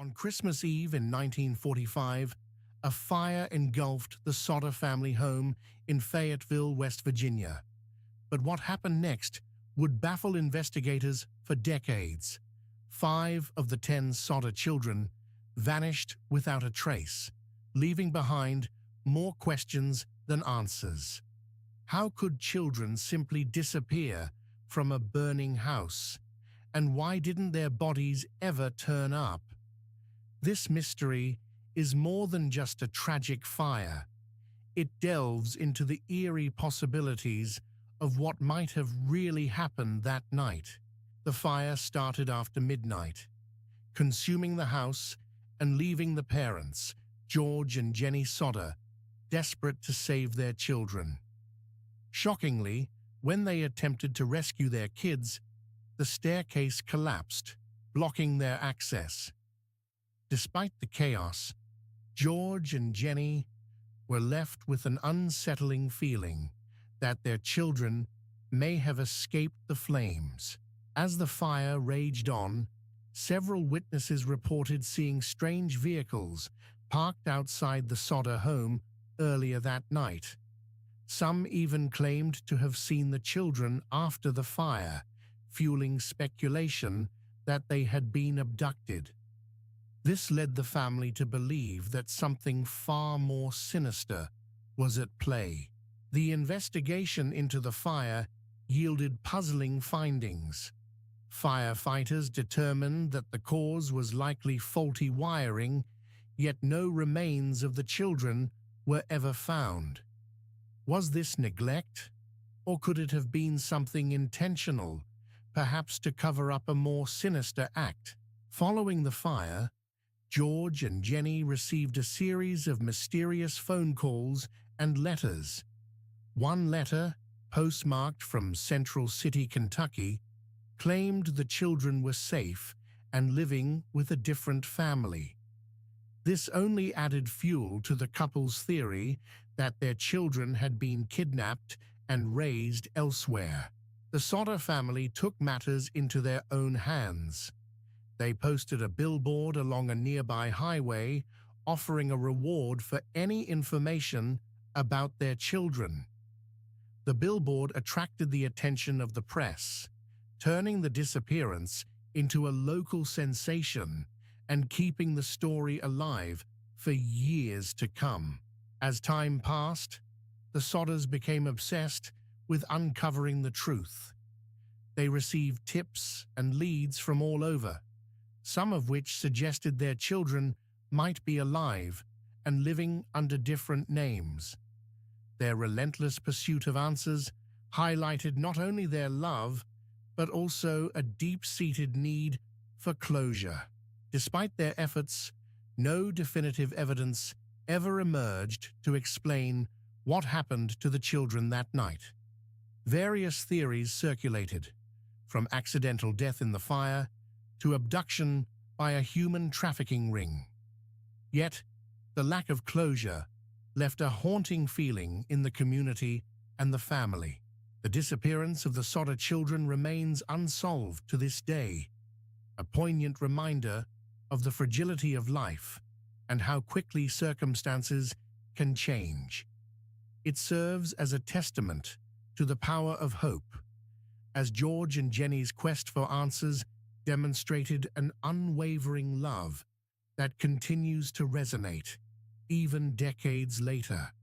On Christmas Eve in 1945, a fire engulfed the Sodder family home in Fayetteville, West Virginia. But what happened next would baffle investigators for decades. 5 of the 10 Sodder children vanished without a trace, leaving behind more questions than answers. How could children simply disappear from a burning house? And why didn't their bodies ever turn up? This mystery is more than just a tragic fire. It delves into the eerie possibilities of what might have really happened that night. The fire started after midnight, consuming the house and leaving the parents, George and Jenny Sodder, desperate to save their children. Shockingly, when they attempted to rescue their kids, the staircase collapsed, blocking their access. Despite the chaos, George and Jenny were left with an unsettling feeling that their children may have escaped the flames. As the fire raged on, several witnesses reported seeing strange vehicles parked outside the Sodder home earlier that night. Some even claimed to have seen the children after the fire, fueling speculation that they had been abducted. This led the family to believe that something far more sinister was at play. The investigation into the fire yielded puzzling findings. Firefighters determined that the cause was likely faulty wiring, yet no remains of the children were ever found. Was this neglect, or could it have been something intentional, perhaps to cover up a more sinister act? Following the fire, George and Jenny received a series of mysterious phone calls and letters. One letter, postmarked from Central City, Kentucky, claimed the children were safe and living with a different family. This only added fuel to the couple's theory that their children had been kidnapped and raised elsewhere. The Sodder family took matters into their own hands. They posted a billboard along a nearby highway, offering a reward for any information about their children. The billboard attracted the attention of the press, turning the disappearance into a local sensation and keeping the story alive for years to come. As time passed, the Sodders became obsessed with uncovering the truth. They received tips and leads from all over, some of which suggested their children might be alive and living under different names. Their relentless pursuit of answers highlighted not only their love, but also a deep-seated need for closure. Despite their efforts, no definitive evidence ever emerged to explain what happened to the children that night. Various theories circulated, from accidental death in the fire to abduction by a human trafficking ring. Yet, the lack of closure left a haunting feeling in the community and the family. The disappearance of the Sodder children remains unsolved to this day, a poignant reminder of the fragility of life and how quickly circumstances can change. It serves as a testament to the power of hope, as George and Jenny's quest for answers demonstrated an unwavering love that continues to resonate even decades later.